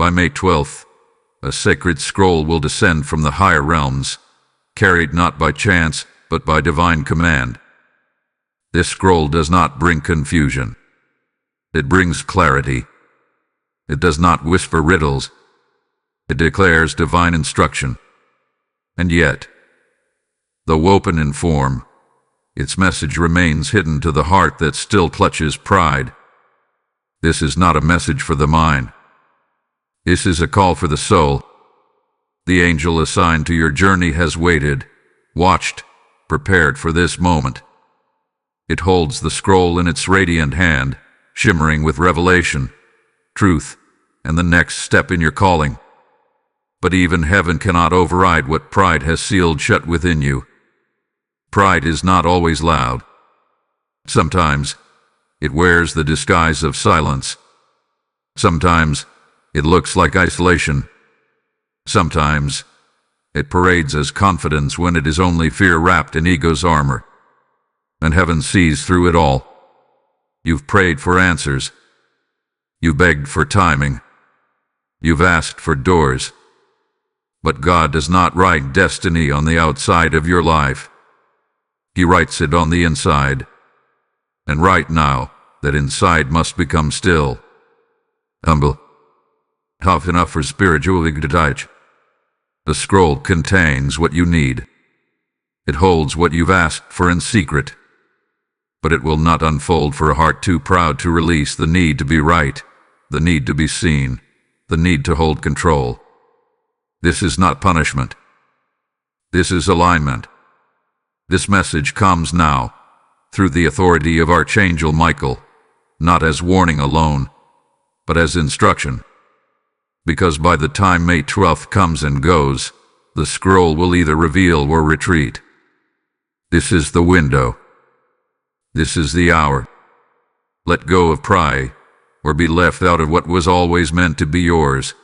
By May 12th, a sacred scroll will descend from the higher realms, carried not by chance, but by divine command. This scroll does not bring confusion. It brings clarity. It does not whisper riddles. It declares divine instruction. And yet, though open in form, its message remains hidden to the heart that still clutches pride. This is not a message for the mind. This is a call for the soul. The angel assigned to your journey has waited, watched, prepared for this moment. It holds the scroll in its radiant hand, shimmering with revelation, truth, and the next step in your calling. But even heaven cannot override what pride has sealed shut within you. Pride is not always loud. Sometimes it wears the disguise of silence. Sometimes it looks like isolation. Sometimes it parades as confidence when it is only fear wrapped in ego's armor. And heaven sees through it all. You've prayed for answers. You've begged for timing. You've asked for doors. But God does not write destiny on the outside of your life. He writes it on the inside. And right now, that inside must become still, humble, tough enough for spiritual ignitage. The scroll contains what you need. It holds what you've asked for in secret. But it will not unfold for a heart too proud to release the need to be right, the need to be seen, the need to hold control. This is not punishment. This is alignment. This message comes now, through the authority of Archangel Michael, not as warning alone, but as instruction. Because by the time May 12th comes and goes, the scroll will either reveal or retreat. This is the window. This is the hour. Let go of pride, or be left out of what was always meant to be yours.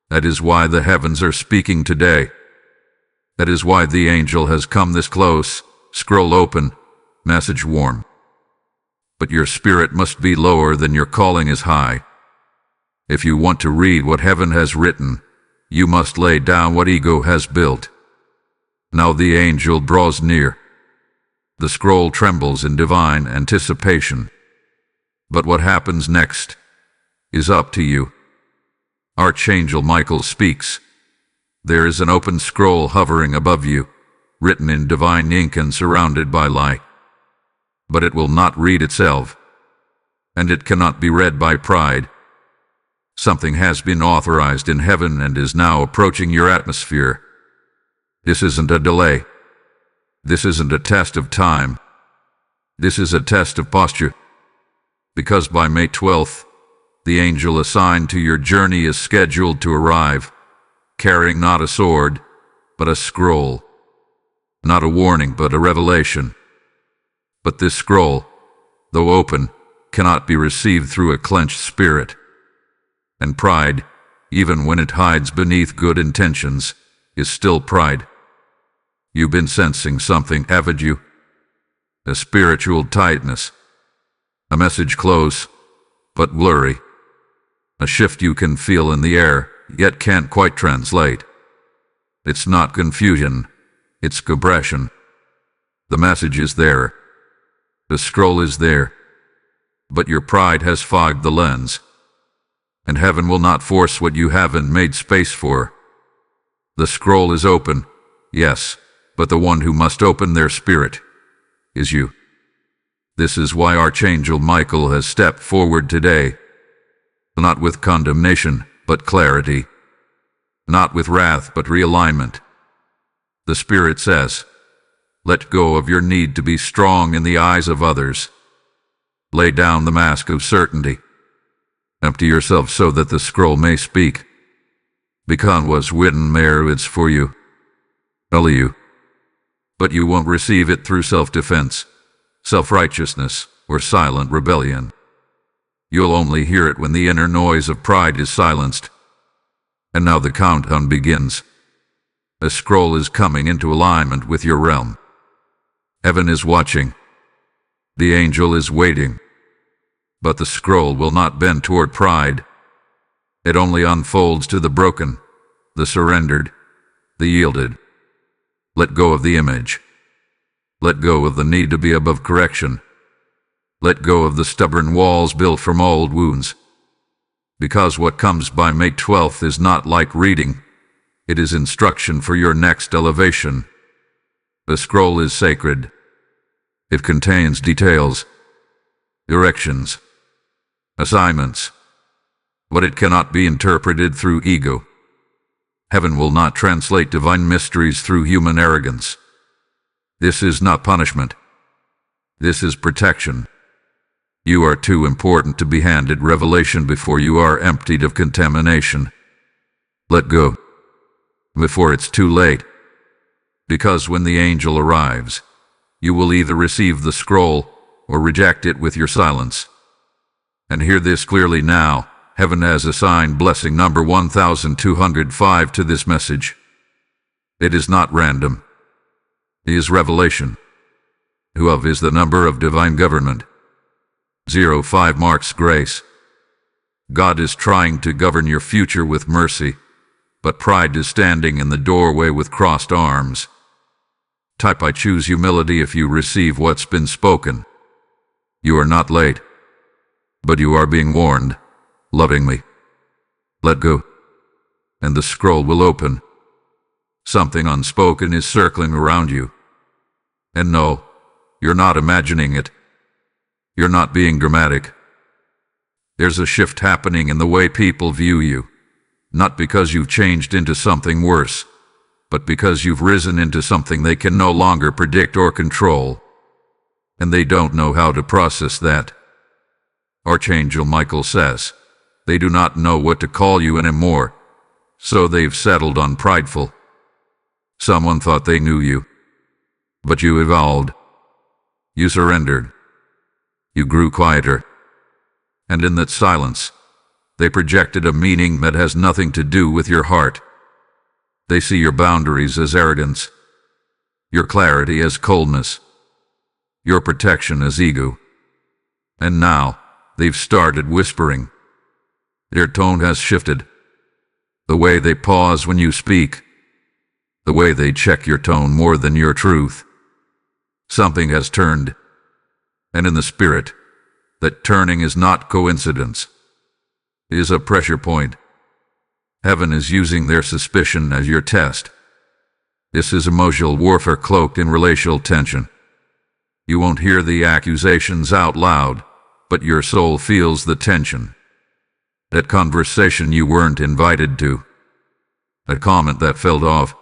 That is why the heavens are speaking today. That is why the angel has come this close, scroll open, message warm. But your spirit must be lower than your calling is high. If you want to read what heaven has written, you must lay down what ego has built. Now the angel draws near. The scroll trembles in divine anticipation. But what happens next is up to you. Archangel Michael speaks. There is an open scroll hovering above you, written in divine ink and surrounded by light. But it will not read itself, and it cannot be read by pride. Something has been authorized in heaven and is now approaching your atmosphere. This isn't a delay. This isn't a test of time. This is a test of posture. Because by May 12th, the angel assigned to your journey is scheduled to arrive, carrying not a sword, but a scroll. Not a warning, but a revelation. But this scroll, though open, cannot be received through a clenched spirit. And pride, even when it hides beneath good intentions, is still pride. You've been sensing something, haven't you? A spiritual tightness. A message close, but blurry. A shift you can feel in the air, yet can't quite translate. It's not confusion, it's compression. The message is there. The scroll is there. But your pride has fogged the lens. And heaven will not force what you haven't made space for. The scroll is open, yes, but the one who must open their spirit is you. This is why Archangel Michael has stepped forward today, not with condemnation, but clarity, not with wrath, but realignment. The Spirit says, let go of your need to be strong in the eyes of others. Lay down the mask of certainty. Empty yourself so that the scroll may speak. Because what's written there, it's for you. Only you. But you won't receive it through self-defense, self-righteousness, or silent rebellion. You'll only hear it when the inner noise of pride is silenced. And now the countdown begins. A scroll is coming into alignment with your realm. Heaven is watching. The angel is waiting. But the scroll will not bend toward pride. It only unfolds to the broken, the surrendered, the yielded. Let go of the image. Let go of the need to be above correction. Let go of the stubborn walls built from old wounds. Because what comes by May 12th is not like reading. It is instruction for your next elevation. The scroll is sacred. It contains details, directions, assignments, but it cannot be interpreted through ego. Heaven will not translate divine mysteries through human arrogance. This is not punishment. This is protection. You are too important to be handed revelation before you are emptied of contamination. Let go before it's too late. Because when the angel arrives, you will either receive the scroll or reject it with your silence. And hear this clearly now. Heaven has assigned blessing number 1205 to this message. It is not random. It is revelation. Who is the number of divine government. 05 marks grace. God is trying to govern your future with mercy, but pride is standing in the doorway with crossed arms. Type I choose humility if you receive what's been spoken. You are not late, but you are being warned, lovingly. Let go, and the scroll will open. Something unspoken is circling around you. And no, you're not imagining it. You're not being dramatic. There's a shift happening in the way people view you, not because you've changed into something worse, but because you've risen into something they can no longer predict or control. And they don't know how to process that. Archangel Michael says, they do not know what to call you anymore, so they've settled on prideful. Someone thought they knew you, but you evolved. You surrendered. You grew quieter. And in that silence, they projected a meaning that has nothing to do with your heart. They see your boundaries as arrogance, your clarity as coldness, your protection as ego. And now, they've started whispering. Their tone has shifted. The way they pause when you speak. The way they check your tone more than your truth. Something has turned. And in the spirit, that turning is not coincidence. It is a pressure point. Heaven is using their suspicion as your test. This is emotional warfare cloaked in relational tension. You won't hear the accusations out loud, but your soul feels the tension. That conversation you weren't invited to. That comment that fell off.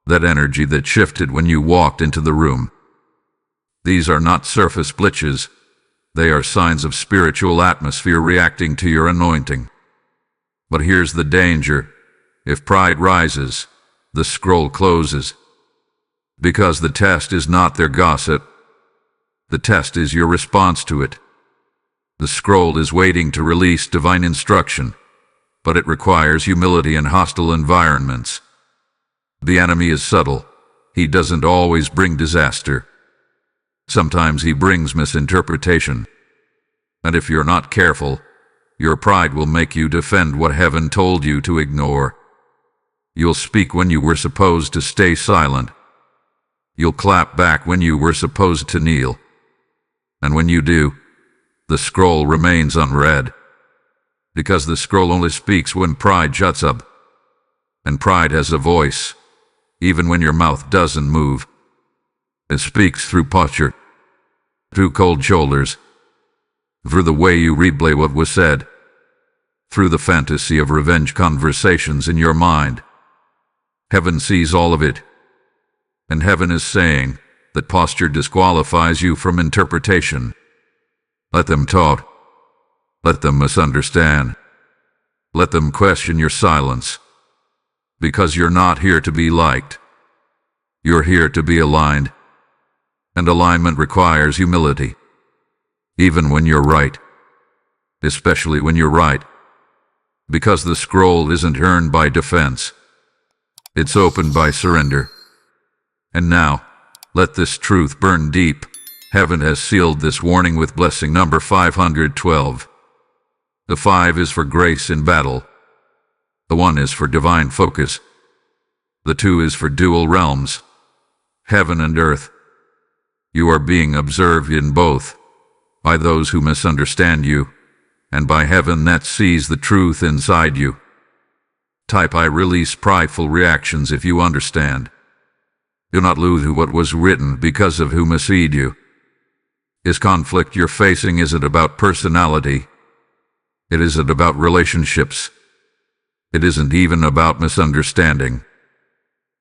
That energy that shifted when you walked into the room. These are not surface glitches. They are signs of spiritual atmosphere reacting to your anointing. But here's the danger. If pride rises, the scroll closes. Because the test is not their gossip. The test is your response to it. The scroll is waiting to release divine instruction, but it requires humility in hostile environments. The enemy is subtle. He doesn't always bring disaster. Sometimes he brings misinterpretation. And if you're not careful, your pride will make you defend what heaven told you to ignore. You'll speak when you were supposed to stay silent. You'll clap back when you were supposed to kneel. And when you do, the scroll remains unread. Because the scroll only speaks when pride juts up. And pride has a voice, even when your mouth doesn't move. It speaks through posture, through cold shoulders, through the way you replay what was said, through the fantasy of revenge conversations in your mind. Heaven sees all of it. And heaven is saying that posture disqualifies you from interpretation. Let them talk. Let them misunderstand. Let them question your silence. Because you're not here to be liked. You're here to be aligned. And alignment requires humility. Even when you're right. Especially when you're right. Because the scroll isn't earned by defense. It's opened by surrender. And now, let this truth burn deep. Heaven has sealed this warning with blessing number 512. The 5 is for grace in battle. The 1 is for divine focus. The 2 is for dual realms, heaven and earth. You are being observed in both, by those who misunderstand you, and by heaven that sees the truth inside you. Type I release prideful reactions if you understand. Do not lose what was written because of who mislead you. Is conflict you're facing, is it about personality? It isn't about relationships. It isn't even about misunderstanding.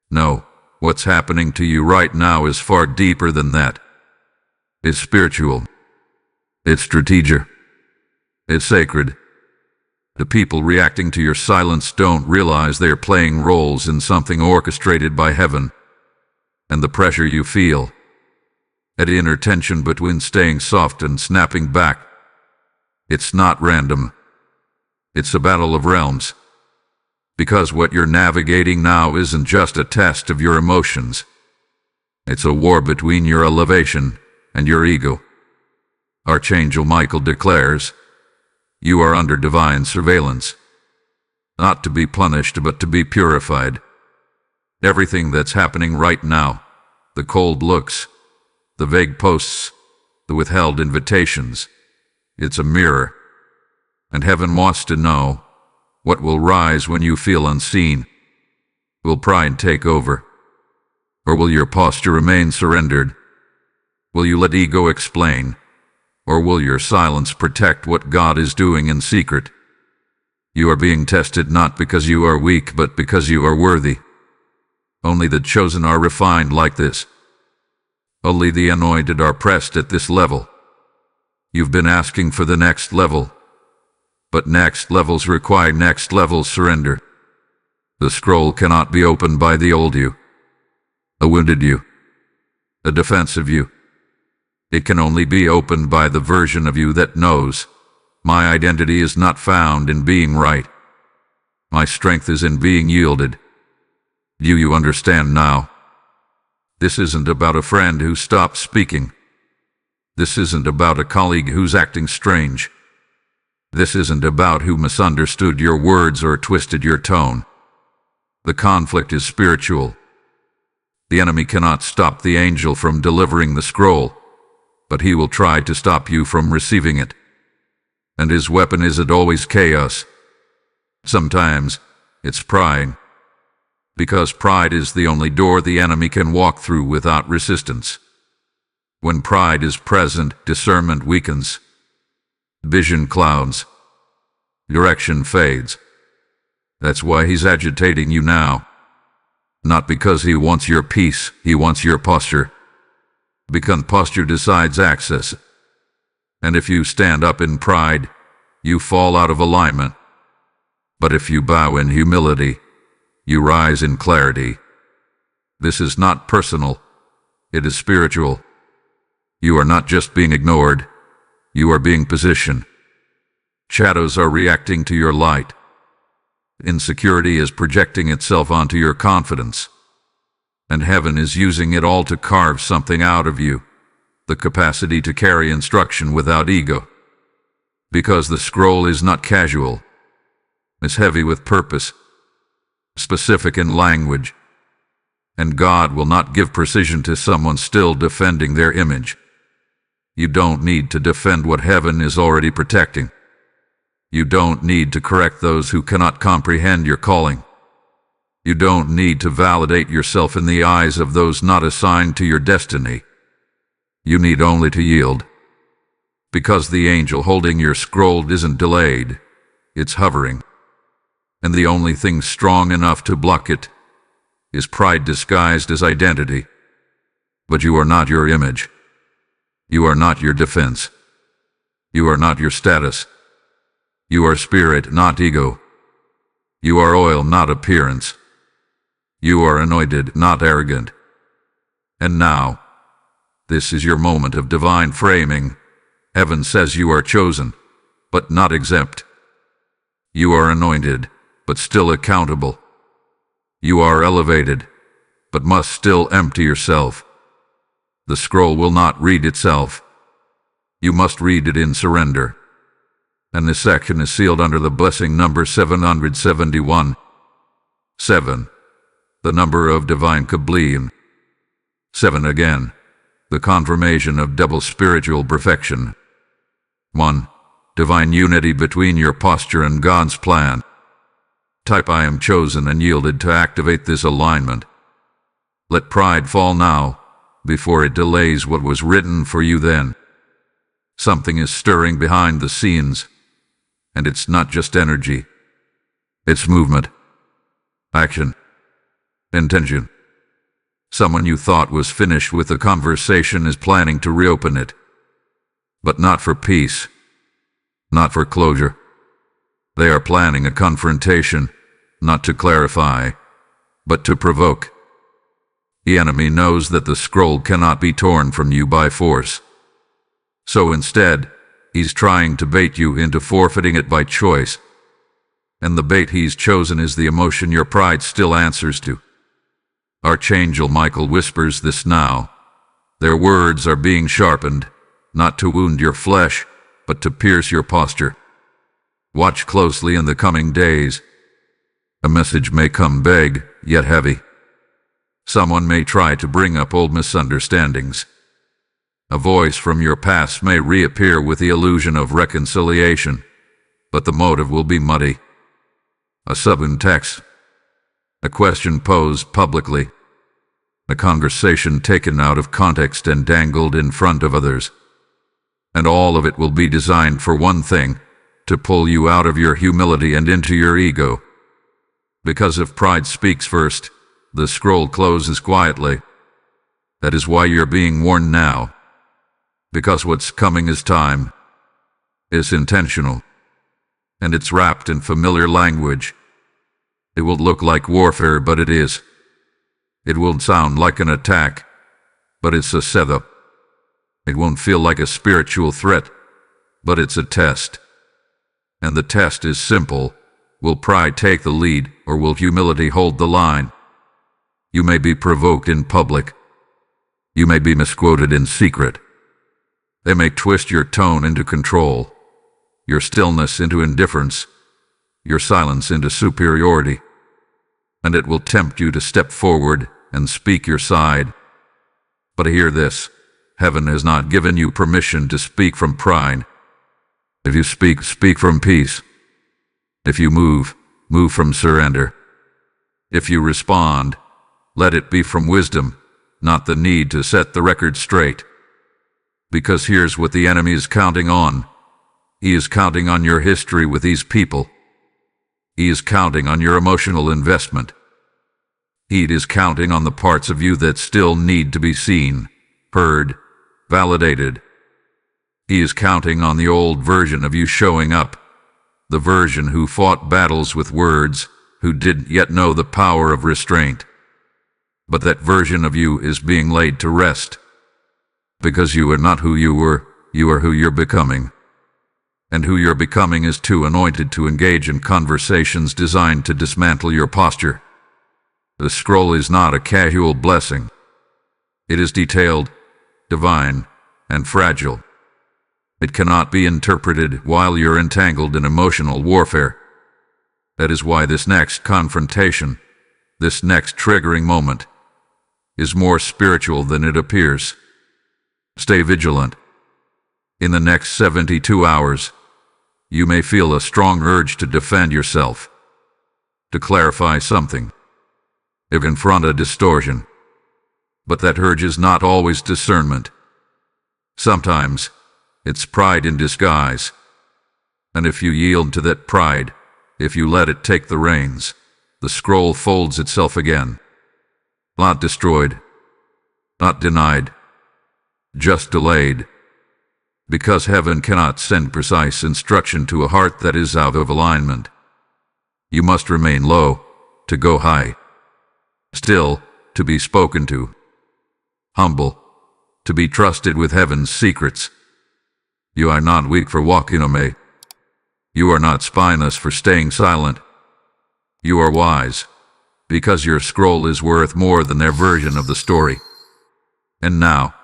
No, what's happening to you right now is far deeper than that. It's spiritual. It's strategic. It's sacred. The people reacting to your silence don't realize they're playing roles in something orchestrated by heaven. And the pressure you feel, at inner tension between staying soft and snapping back, it's not random. It's a battle of realms. Because what you're navigating now isn't just a test of your emotions. It's a war between your elevation and your ego. Archangel Michael declares, you are under divine surveillance. Not to be punished, but to be purified. Everything that's happening right now, the cold looks, the vague posts, the withheld invitations, it's a mirror. And heaven wants to know, what will rise when you feel unseen? Will pride take over? Or will your posture remain surrendered? Will you let ego explain? Or will your silence protect what God is doing in secret? You are being tested not because you are weak, but because you are worthy. Only the chosen are refined like this. Only the anointed are pressed at this level. You've been asking for the next level. But next levels require next level surrender. The scroll cannot be opened by the old you, a wounded you, a defensive you. It can only be opened by the version of you that knows, my identity is not found in being right. My strength is in being yielded. Do you understand now? This isn't about a friend who stopped speaking. This isn't about a colleague who's acting strange. This isn't about who misunderstood your words or twisted your tone. The conflict is spiritual. The enemy cannot stop the angel from delivering the scroll, but he will try to stop you from receiving it. And his weapon isn't always chaos. Sometimes it's pride, because pride is the only door the enemy can walk through without resistance. When pride is present, discernment weakens. Vision clouds. Direction fades. That's why he's agitating you now. Not because he wants your peace, he wants your posture. Because posture decides access. And if you stand up in pride, you fall out of alignment. But if you bow in humility, you rise in clarity. This is not personal. It is spiritual. You are not just being ignored. You are being positioned. Shadows are reacting to your light. Insecurity is projecting itself onto your confidence. And heaven is using it all to carve something out of you, the capacity to carry instruction without ego. Because the scroll is not casual. It's heavy with purpose, specific in language. And God will not give precision to someone still defending their image. You don't need to defend what heaven is already protecting. You don't need to correct those who cannot comprehend your calling. You don't need to validate yourself in the eyes of those not assigned to your destiny. You need only to yield. Because the angel holding your scroll isn't delayed, it's hovering. And the only thing strong enough to block it is pride disguised as identity. But you are not your image. You are not your defense. You are not your status. You are spirit, not ego. You are oil, not appearance. You are anointed, not arrogant. And now, this is your moment of divine framing. Heaven says you are chosen, but not exempt. You are anointed, but still accountable. You are elevated, but must still empty yourself. The scroll will not read itself. You must read it in surrender. and this section is sealed under the blessing number 771. 7. The number of divine Kablim. 7 again. The confirmation of double spiritual perfection. 1. Divine unity between your posture and God's plan. Type I am chosen and yielded to activate this alignment. Let pride fall now, before it delays what was written for you then. Something is stirring behind the scenes, and it's not just energy. It's movement, action, intention. Someone you thought was finished with the conversation is planning to reopen it. But not for peace, not for closure. They are planning a confrontation, not to clarify, but to provoke. The enemy knows that the scroll cannot be torn from you by force. So instead, he's trying to bait you into forfeiting it by choice. And the bait he's chosen is the emotion your pride still answers to. Archangel Michael whispers this now. Their words are being sharpened, not to wound your flesh, but to pierce your posture. Watch closely in the coming days. A message may come vague, yet heavy. Someone may try to bring up old misunderstandings. A voice from your past may reappear with the illusion of reconciliation, but the motive will be muddy. A sudden text, a question posed publicly, a conversation taken out of context and dangled in front of others. And all of it will be designed for one thing, to pull you out of your humility and into your ego. Because if pride speaks first, the scroll closes quietly. That is why you're being warned now. Because what's coming is time, is intentional, and it's wrapped in familiar language. It will look like warfare, but it is. It won't sound like an attack, but it's a setup. It won't feel like a spiritual threat, but it's a test. And the test is simple. Will pride take the lead, or will humility hold the line? You may be provoked in public. You may be misquoted in secret. They may twist your tone into control, your stillness into indifference, your silence into superiority. And it will tempt you to step forward and speak your side. But hear this, heaven has not given you permission to speak from pride. If you speak, speak from peace. If you move, move from surrender. If you respond, let it be from wisdom, not the need to set the record straight. Because here's what the enemy is counting on. He is counting on your history with these people. He is counting on your emotional investment. He is counting on the parts of you that still need to be seen, heard, validated. He is counting on the old version of you showing up, the version who fought battles with words, who didn't yet know the power of restraint. But that version of you is being laid to rest. Because you are not who you were, you are who you're becoming. And who you're becoming is too anointed to engage in conversations designed to dismantle your posture. The scroll is not a casual blessing. It is detailed, divine, and fragile. It cannot be interpreted while you're entangled in emotional warfare. That is why this next confrontation, this next triggering moment, is more spiritual than it appears. Stay vigilant. In the next 72 hours, you may feel a strong urge to defend yourself, to clarify something, to confront a distortion. But that urge is not always discernment. Sometimes, it's pride in disguise. And if you yield to that pride, if you let it take the reins, the scroll folds itself again. Not destroyed, not denied, just delayed. Because heaven cannot send precise instruction to a heart that is out of alignment. You must remain low, to go high. Still, to be spoken to. Humble, to be trusted with heaven's secrets. You are not weak for walking away. You are not spineless for staying silent. You are wise, because your scroll is worth more than their version of the story. And now,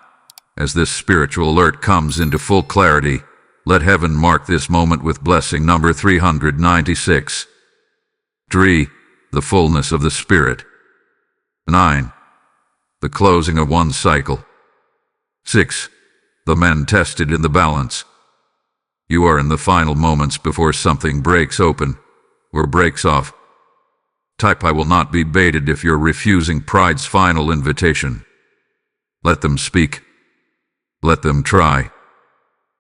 as this spiritual alert comes into full clarity, Let heaven mark this moment with blessing number 396. 3. The fullness of the Spirit. 9. The closing of one cycle. 6. The men tested in the balance. You are in the final moments before something breaks open, or breaks off. Type I will not be baited if you're refusing pride's final invitation. Let them speak. Let them try.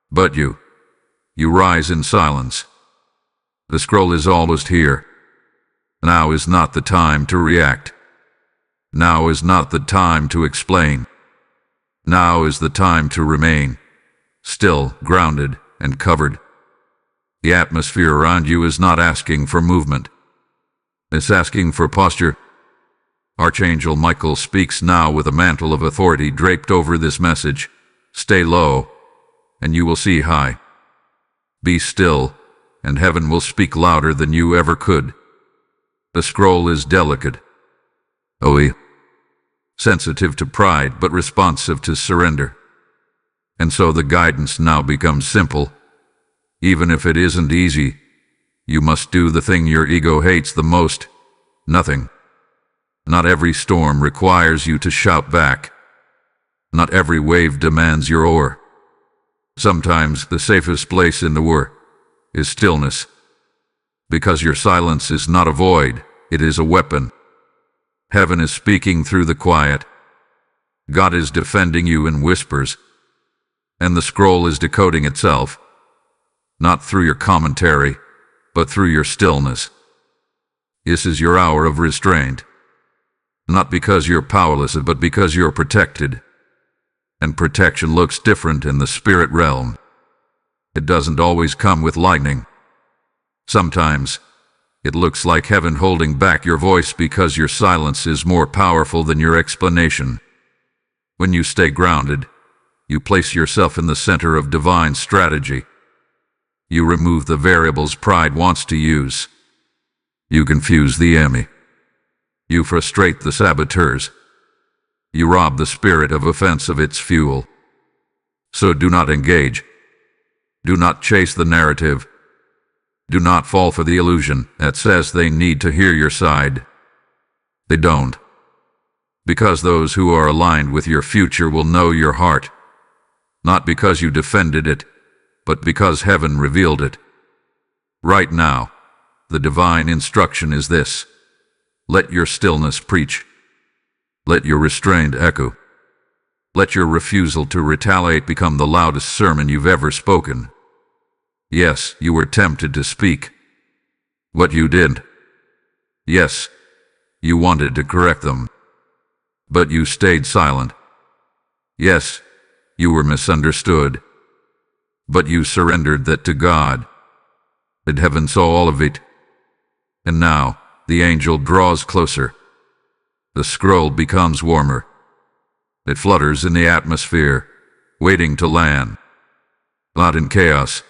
But you rise in silence. The scroll is almost here. Now is not the time to react. Now is not the time to explain. Now is the time to remain, still, grounded, and covered. The atmosphere around you is not asking for movement. It's asking for posture. Archangel Michael speaks now with a mantle of authority draped over this message. Stay low, and you will see high. Be still, and heaven will speak louder than you ever could. The scroll is delicate, sensitive to pride but responsive to surrender. And so the guidance now becomes simple. Even if it isn't easy, you must do the thing your ego hates the most: nothing. Not every storm requires you to shout back. Not every wave demands your oar. Sometimes the safest place in the war is stillness. Because your silence is not a void, it is a weapon. Heaven is speaking through the quiet. God is defending you in whispers. And the scroll is decoding itself, not through your commentary, but through your stillness. This is your hour of restraint. Not because you're powerless, but because you're protected. And protection looks different in the spirit realm. It doesn't always come with lightning. Sometimes it looks like heaven holding back your voice because your silence is more powerful than your explanation. When you stay grounded, you place yourself in the center of divine strategy. You remove the variables pride wants to use. You confuse the enemy. You frustrate the saboteurs. You rob the spirit of offense of its fuel. So do not engage. Do not chase the narrative. Do not fall for the illusion that says they need to hear your side. They don't. Because those who are aligned with your future will know your heart. Not because you defended it, but because heaven revealed it. Right now, the divine instruction is this: let your stillness preach. Let your restraint echo. Let your refusal to retaliate become the loudest sermon you've ever spoken. Yes, you were tempted to speak. But you didn't. Yes, you wanted to correct them. But you stayed silent. Yes, you were misunderstood. But you surrendered that to God. And heaven saw all of it. And now, the angel draws closer. The scroll becomes warmer. It flutters in the atmosphere, waiting to land. Not in chaos,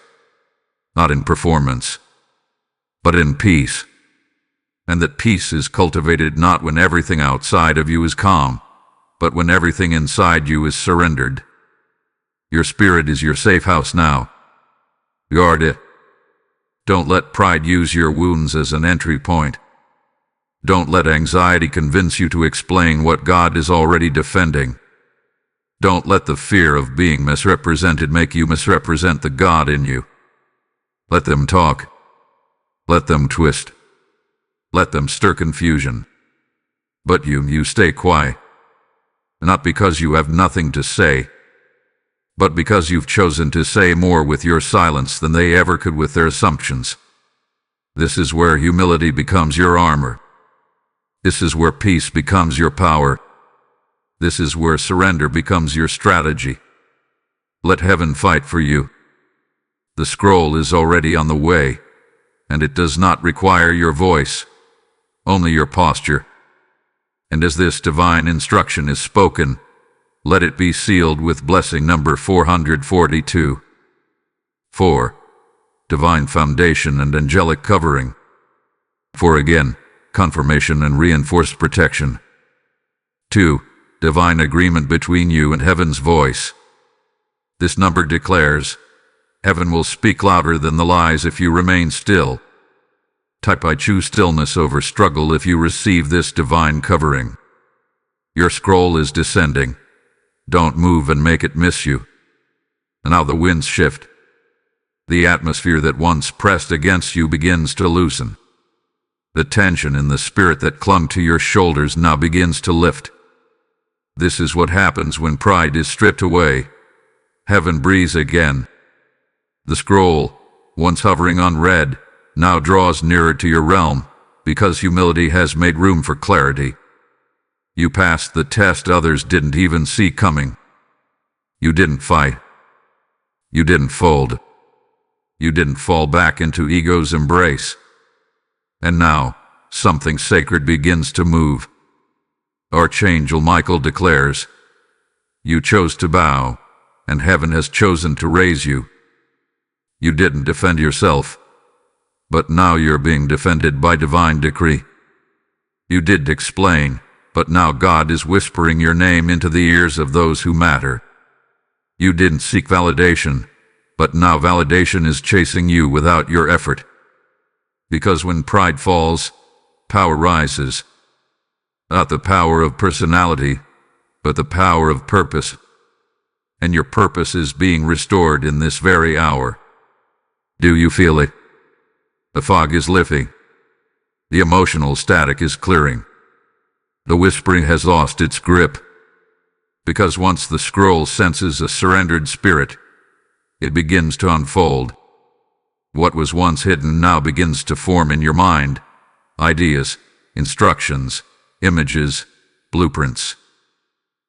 not in performance, but in peace. And that peace is cultivated not when everything outside of you is calm, but when everything inside you is surrendered. Your spirit is your safe house now. Guard it. Don't let pride use your wounds as an entry point. Don't let anxiety convince you to explain what God is already defending. Don't let the fear of being misrepresented make you misrepresent the God in you. Let them talk. Let them twist. Let them stir confusion. But you stay quiet. Not because you have nothing to say, but because you've chosen to say more with your silence than they ever could with their assumptions. This is where humility becomes your armor. This is where peace becomes your power. This is where surrender becomes your strategy. Let heaven fight for you. The scroll is already on the way, and it does not require your voice, only your posture. And as this divine instruction is spoken, let it be sealed with blessing number 442. 4. Divine foundation and angelic covering. 4 again, confirmation and reinforced protection. 2. Divine agreement between you and heaven's voice. This number declares, Heaven will speak louder than the lies if you remain still. Type I choose stillness over struggle if you receive this divine covering. Your scroll is descending. Don't move and make it miss you. Now the winds shift. The atmosphere that once pressed against you begins to loosen. The tension in the spirit that clung to your shoulders now begins to lift. This is what happens when pride is stripped away. Heaven breathes again. The scroll, once hovering unread, now draws nearer to your realm, because humility has made room for clarity. You passed the test others didn't even see coming. You didn't fight. You didn't fold. You didn't fall back into ego's embrace. And now, something sacred begins to move. Archangel Michael declares, you chose to bow, and heaven has chosen to raise you. You didn't defend yourself, but now you're being defended by divine decree. You didn't explain, but now God is whispering your name into the ears of those who matter. You didn't seek validation, but now validation is chasing you without your effort. Because when pride falls, power rises. Not the power of personality, but the power of purpose. And your purpose is being restored in this very hour. Do you feel it? The fog is lifting. The emotional static is clearing. The whispering has lost its grip. Because once the scroll senses a surrendered spirit, it begins to unfold. What was once hidden now begins to form in your mind. Ideas, instructions, images, blueprints.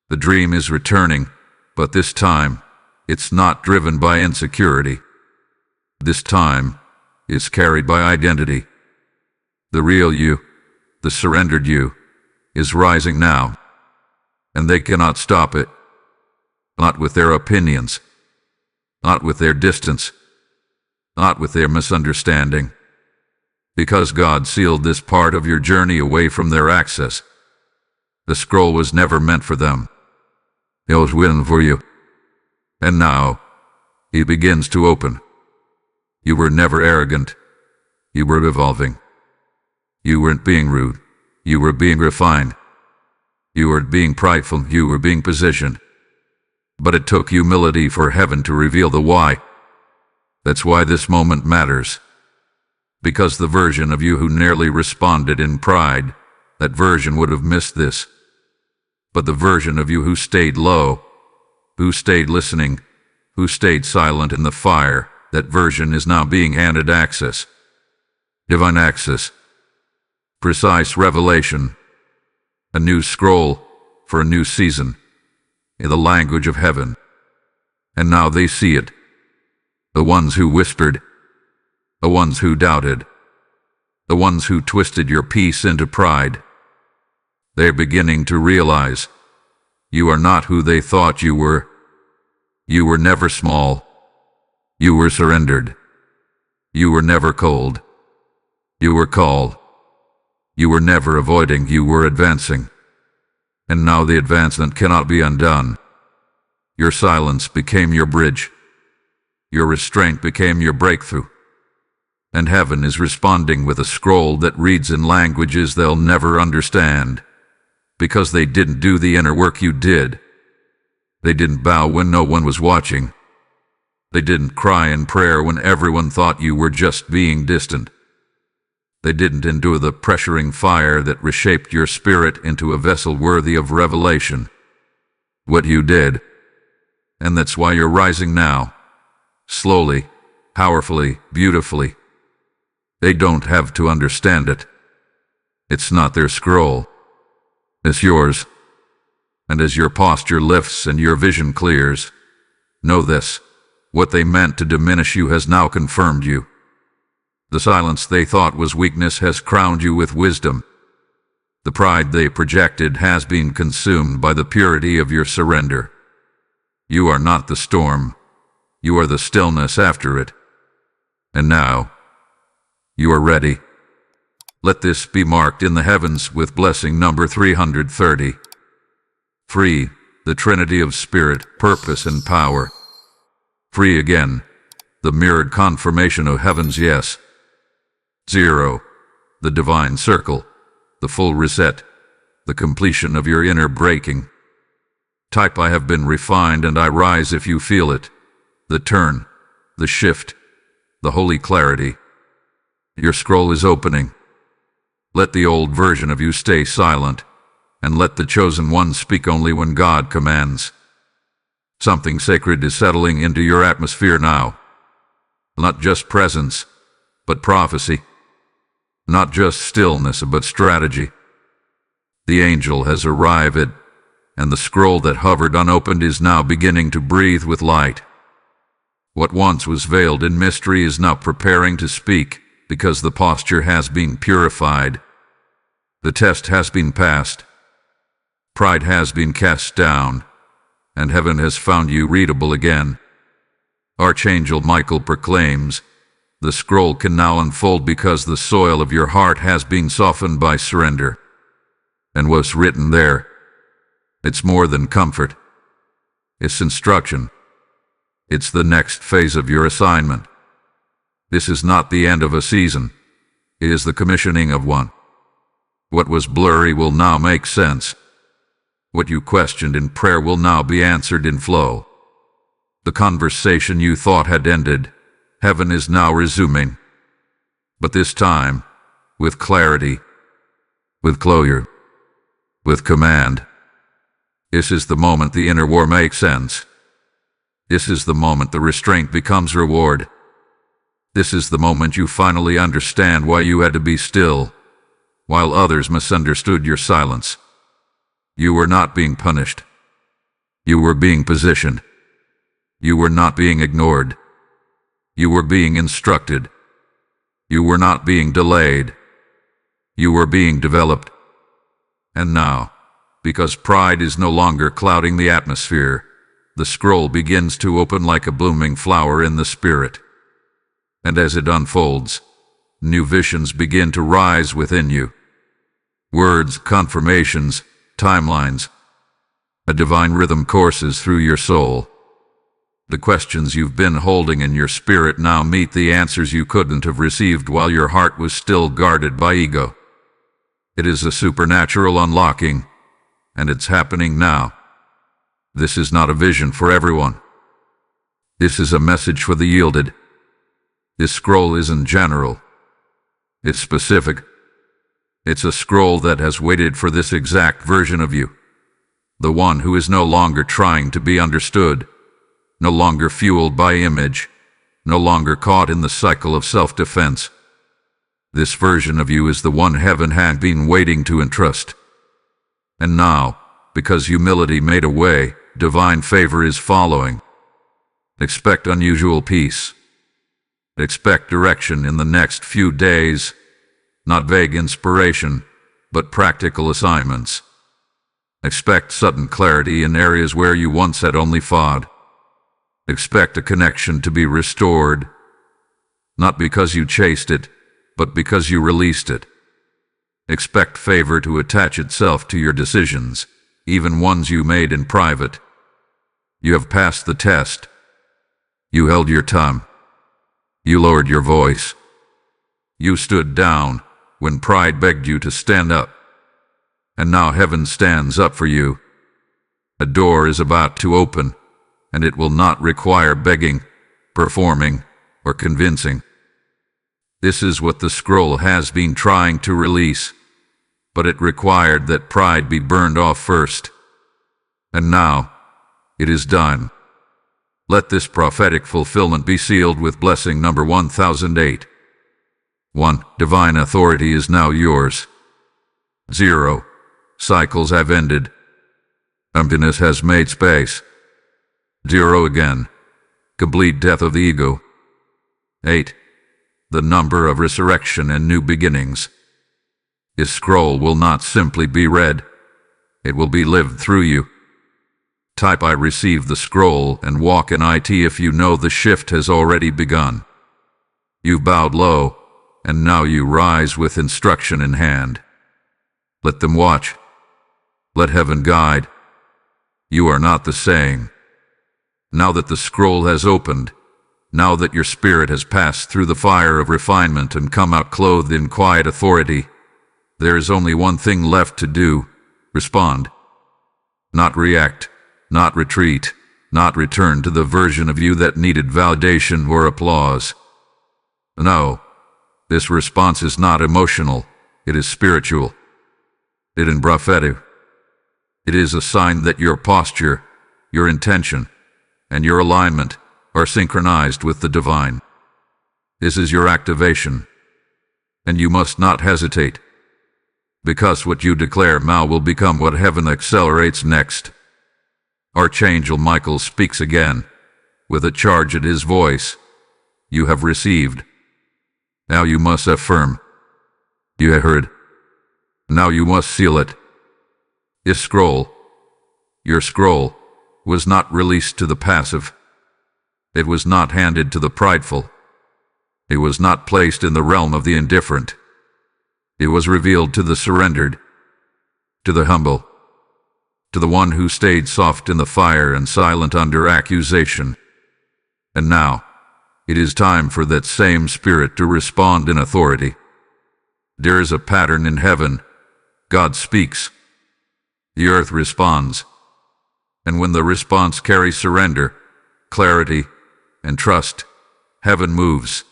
The dream is returning, but this time, it's not driven by insecurity. This time, it's carried by identity. The real you, the surrendered you, is rising now. And they cannot stop it. Not with their opinions. Not with their distance. Not with their misunderstanding. Because God sealed this part of your journey away from their access. The scroll was never meant for them. It was written for you. And now, it begins to open. You were never arrogant. You were evolving. You weren't being rude. You were being refined. You weren't being prideful. You were being positioned. But it took humility for heaven to reveal the why. That's why this moment matters. Because the version of you who nearly responded in pride, that version would have missed this. But the version of you who stayed low, who stayed listening, who stayed silent in the fire, that version is now being handed access. Divine access. Precise revelation. A new scroll for a new season. In the language of heaven. And now they see it. The ones who whispered. The ones who doubted. The ones who twisted your peace into pride. They're beginning to realize you are not who they thought you were. You were never small. You were surrendered. You were never cold. You were called. You were never avoiding, you were advancing. And now the advancement cannot be undone. Your silence became your bridge. Your restraint became your breakthrough. And heaven is responding with a scroll that reads in languages they'll never understand. Because they didn't do the inner work you did. They didn't bow when no one was watching. They didn't cry in prayer when everyone thought you were just being distant. They didn't endure the pressuring fire that reshaped your spirit into a vessel worthy of revelation. What you did. And that's why you're rising now. Slowly, powerfully, beautifully. They don't have to understand it. It's not their scroll. It's yours. And as your posture lifts and your vision clears, know this. What they meant to diminish you has now confirmed you. The silence they thought was weakness has crowned you with wisdom. The pride they projected has been consumed by the purity of your surrender. You are not the storm. You are the stillness after it. And now, you are ready. Let this be marked in the heavens with blessing number 330. Free, the Trinity of Spirit, purpose, and power. Free again. the mirrored confirmation of heaven's yes. 0. The divine circle, the full reset, the completion of your inner breaking. Type I have been refined and I rise if you feel it. The turn, the shift, the holy clarity. Your scroll is opening. Let the old version of you stay silent, and let the chosen one speak only when God commands. Something sacred is settling into your atmosphere now. Not just presence, but prophecy. Not just stillness, but strategy. The angel has arrived, and the scroll that hovered unopened is now beginning to breathe with light. What once was veiled in mystery is now preparing to speak, because the posture has been purified. The test has been passed. Pride has been cast down, and heaven has found you readable again. Archangel Michael proclaims, the scroll can now unfold because the soil of your heart has been softened by surrender. And what's written there, it's more than comfort. It's instruction. It's the next phase of your assignment. This is not the end of a season. It is the commissioning of one. What was blurry will now make sense. What you questioned in prayer will now be answered in flow. The conversation you thought had ended, heaven is now resuming. But this time, with clarity, with closure, with command. This is the moment the inner war makes sense. This is the moment the restraint becomes reward. This is the moment you finally understand why you had to be still, while others misunderstood your silence. You were not being punished. You were being positioned. You were not being ignored. You were being instructed. You were not being delayed. You were being developed. And now, because pride is no longer clouding the atmosphere, the scroll begins to open like a blooming flower in the spirit. And as it unfolds, new visions begin to rise within you. Words, confirmations, timelines. A divine rhythm courses through your soul. The questions you've been holding in your spirit now meet the answers you couldn't have received while your heart was still guarded by ego. It is a supernatural unlocking, and it's happening now. This is not a vision for everyone. This is a message for the yielded. This scroll isn't general. It's specific. It's a scroll that has waited for this exact version of you. The one who is no longer trying to be understood, no longer fueled by image, no longer caught in the cycle of self-defense. This version of you is the one heaven had been waiting to entrust. And now, because humility made a way, divine favor is following. Expect unusual peace. Expect direction in the next few days, not vague inspiration, but practical assignments. Expect sudden clarity in areas where you once had only fought. Expect a connection to be restored, not because you chased it, but because you released it. Expect favor to attach itself to your decisions, even ones you made in private. You have passed the test. You held your tongue. You lowered your voice. You stood down when pride begged you to stand up. And now heaven stands up for you. A door is about to open, and it will not require begging, performing, or convincing. This is what the scroll has been trying to release, but it required that pride be burned off first. And now, it is done. Let this prophetic fulfillment be sealed with blessing number 1008. 1. Divine authority is now yours. 0. Cycles have ended. Emptiness has made space. 0 again. Complete death of the ego. 8. The number of resurrection and new beginnings. This scroll will not simply be read. It will be lived through you. Type I receive the scroll and walk in it if you know the shift has already begun. You've bowed low, and now you rise with instruction in hand. Let them watch. Let heaven guide. You are not the same. Now that the scroll has opened, Now that your spirit has passed through the fire of refinement and come out clothed in quiet authority, there is only one thing left to do: respond. Not react, not retreat, not return to the version of you that needed validation or applause. No, this response is not emotional, it is spiritual. It is prophetic. It is a sign that your posture, your intention, and your alignment are synchronized with the divine. This is your activation, and you must not hesitate, because what you declare now will become what heaven accelerates next. Archangel Michael speaks again, with a charge at his voice. You have received. Now you must affirm. You have heard. Now you must seal it. This scroll, your scroll, was not released to the passive. It was not handed to the prideful. It was not placed in the realm of the indifferent. It was revealed to the surrendered, to the humble, to the one who stayed soft in the fire and silent under accusation. And now, it is time for that same spirit to respond in authority. There is a pattern in heaven. God speaks. The earth responds. And when the response carries surrender, clarity, and trust, heaven moves.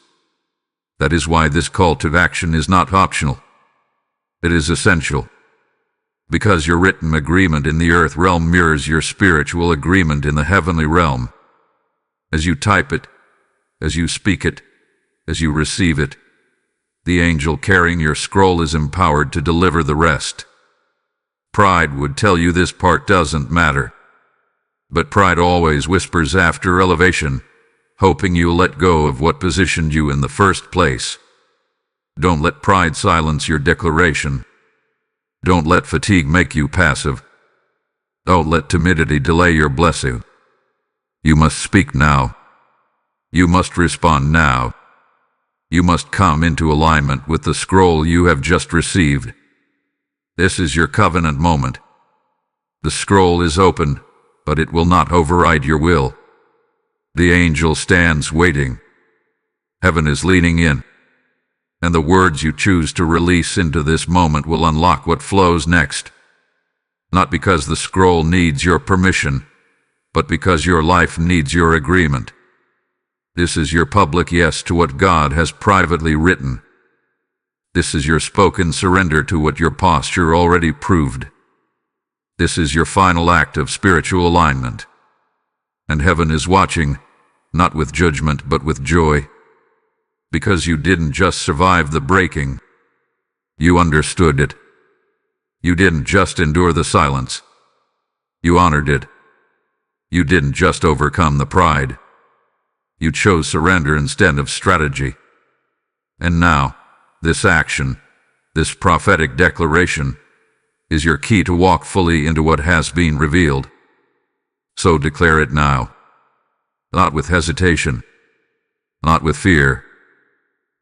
That is why this call to action is not optional. It is essential. Because your written agreement in the earth realm mirrors your spiritual agreement in the heavenly realm. As you type it, as you speak it, as you receive it, the angel carrying your scroll is empowered to deliver the rest. Pride would tell you this part doesn't matter. But pride always whispers after elevation, hoping you'll let go of what positioned you in the first place. Don't let pride silence your declaration. Don't let fatigue make you passive. Don't let timidity delay your blessing. You must speak now. You must respond now. You must come into alignment with the scroll you have just received. This is your covenant moment. The scroll is open, but it will not override your will. The angel stands waiting. Heaven is leaning in. And the words you choose to release into this moment will unlock what flows next. Not because the scroll needs your permission, but because your life needs your agreement. This is your public yes to what God has privately written. This is your spoken surrender to what your posture already proved. This is your final act of spiritual alignment. And heaven is watching, not with judgment but with joy. Because you didn't just survive the breaking. You understood it. You didn't just endure the silence. You honored it. You didn't just overcome the pride. You chose surrender instead of strategy. And now, this action, this prophetic declaration, is your key to walk fully into what has been revealed. So declare it now. Not with hesitation. Not with fear.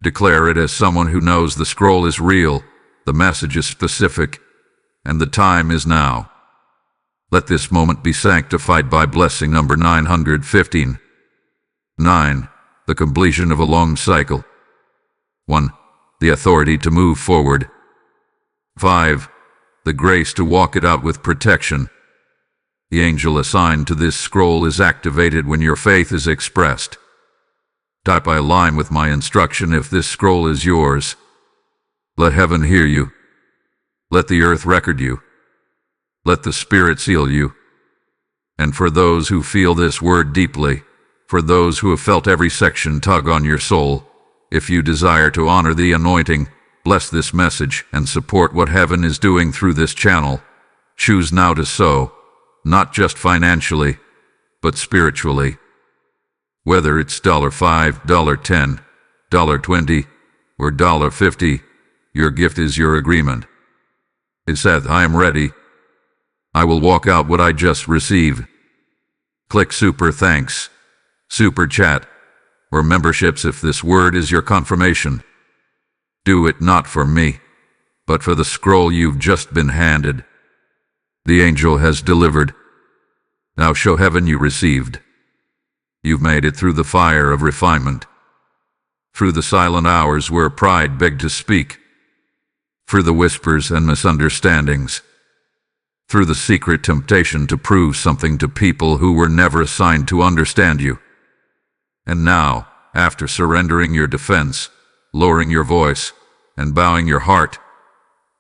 Declare it as someone who knows the scroll is real, the message is specific, and the time is now. Let this moment be sanctified by blessing number 915. 9. The completion of a long cycle. 1. The authority to move forward. 5. The grace to walk it out with protection. The angel assigned to this scroll is activated when your faith is expressed. Type I align with my instruction if this scroll is yours. Let heaven hear you. Let the earth record you. Let the Spirit seal you. And for those who feel this word deeply, for those who have felt every section tug on your soul, if you desire to honor the anointing, bless this message, and support what heaven is doing through this channel, choose now to sow, not just financially, but spiritually. Whether it's $5, $10, $20, or $50, your gift is your agreement. It says, I am ready. I will walk out what I just received. Click Super Thanks, Super Chat, or memberships if this word is your confirmation. Do it not for me, but for the scroll you've just been handed. The angel has delivered. Now show heaven you received. You've made it through the fire of refinement, through the silent hours where pride begged to speak, through the whispers and misunderstandings, through the secret temptation to prove something to people who were never assigned to understand you. And now, after surrendering your defense, lowering your voice, and bowing your heart,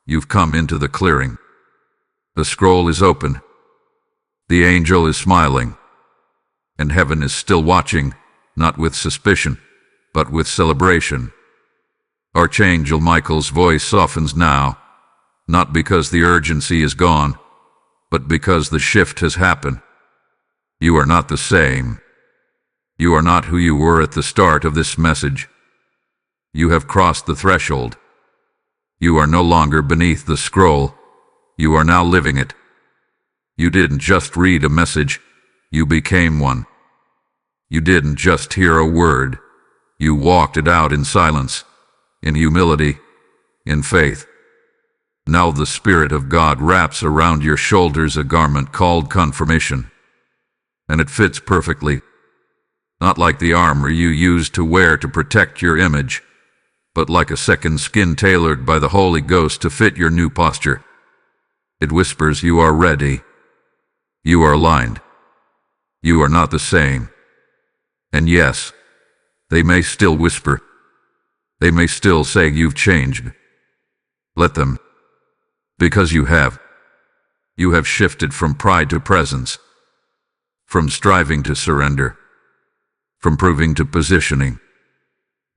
you've come into the clearing. The scroll is open. The angel is smiling. And heaven is still watching, not with suspicion, but with celebration. Archangel Michael's voice softens now, not because the urgency is gone, but because the shift has happened. You are not the same. You are not who you were at the start of this message. You have crossed the threshold. You are no longer beneath the scroll. You are now living it. You didn't just read a message, you became one. You didn't just hear a word, you walked it out in silence, in humility, in faith. Now the Spirit of God wraps around your shoulders a garment called confirmation. And it fits perfectly. Not like the armor you used to wear to protect your image, but like a second skin tailored by the Holy Ghost to fit your new posture. It whispers you are ready. You are aligned. You are not the same. And yes, they may still whisper. They may still say you've changed. Let them. Because you have. You have shifted from pride to presence, from striving to surrender, from proving to positioning.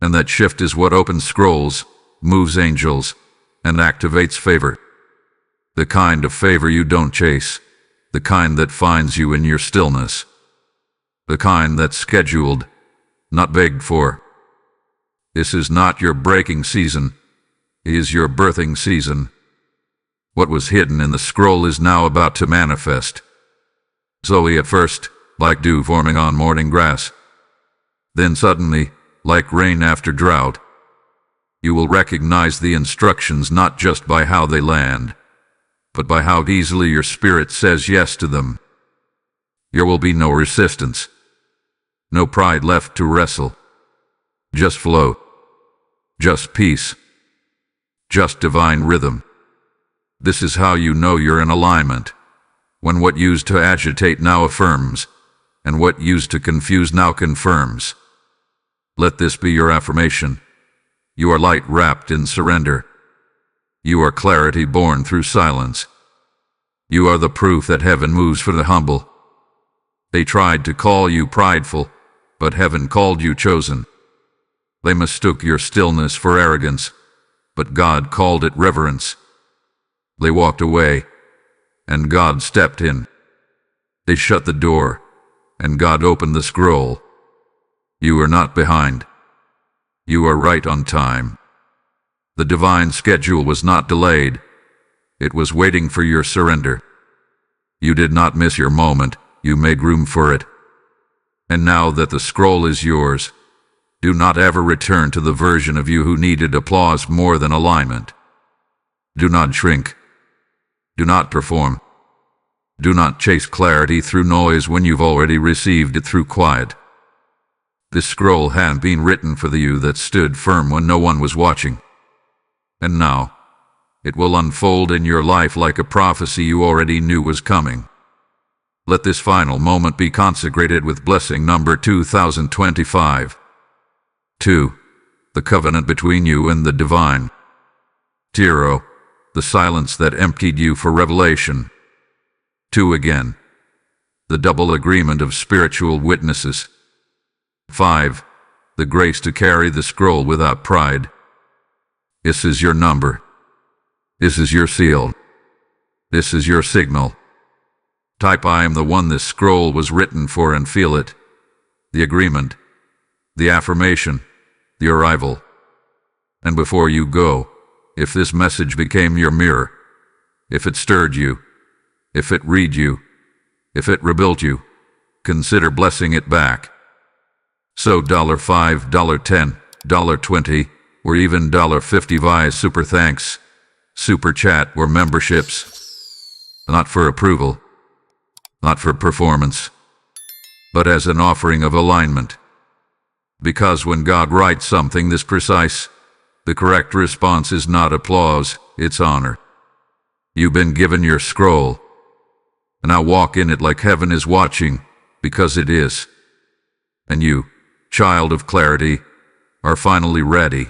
And that shift is what opens scrolls, moves angels, and activates favor. The kind of favor you don't chase, the kind that finds you in your stillness, the kind that's scheduled, not begged for. This is not your breaking season, it is your birthing season. What was hidden in the scroll is now about to manifest. Slowly at first, like dew forming on morning grass. Then suddenly, like rain after drought. You will recognize the instructions not just by how they land, but by how easily your spirit says yes to them. There will be no resistance, no pride left to wrestle. Just flow, just peace, just divine rhythm. This is how you know you're in alignment, when what used to agitate now affirms, and what used to confuse now confirms. Let this be your affirmation. You are light wrapped in surrender. You are clarity born through silence. You are the proof that heaven moves for the humble. They tried to call you prideful, but heaven called you chosen. They mistook your stillness for arrogance, but God called it reverence. They walked away, and God stepped in. They shut the door, and God opened the scroll. You are not behind. You are right on time. The divine schedule was not delayed. It was waiting for your surrender. You did not miss your moment. You made room for it. And now that the scroll is yours, do not ever return to the version of you who needed applause more than alignment. Do not shrink. Do not perform. Do not chase clarity through noise when you've already received it through quiet. This scroll had been written for the you that stood firm when no one was watching. And now, it will unfold in your life like a prophecy you already knew was coming. Let this final moment be consecrated with blessing number 2025. 2. The covenant between you and the divine. 0. The silence that emptied you for revelation. 2 again. The double agreement of spiritual witnesses. 5. The grace to carry the scroll without pride. This is your number. This is your seal. This is your signal. Type I am the one this scroll was written for and feel it. The agreement. The affirmation. The arrival. And before you go, if this message became your mirror, if it stirred you, if it read you, if it rebuilt you, consider blessing it back. So $5, $10, $20, or even $50 via super thanks, super chat, or memberships. Not for approval, not for performance, but as an offering of alignment. Because when God writes something this precise, the correct response is not applause, it's honor. You've been given your scroll. Now walk in it like heaven is watching, because it is. And you, child of clarity, are finally ready.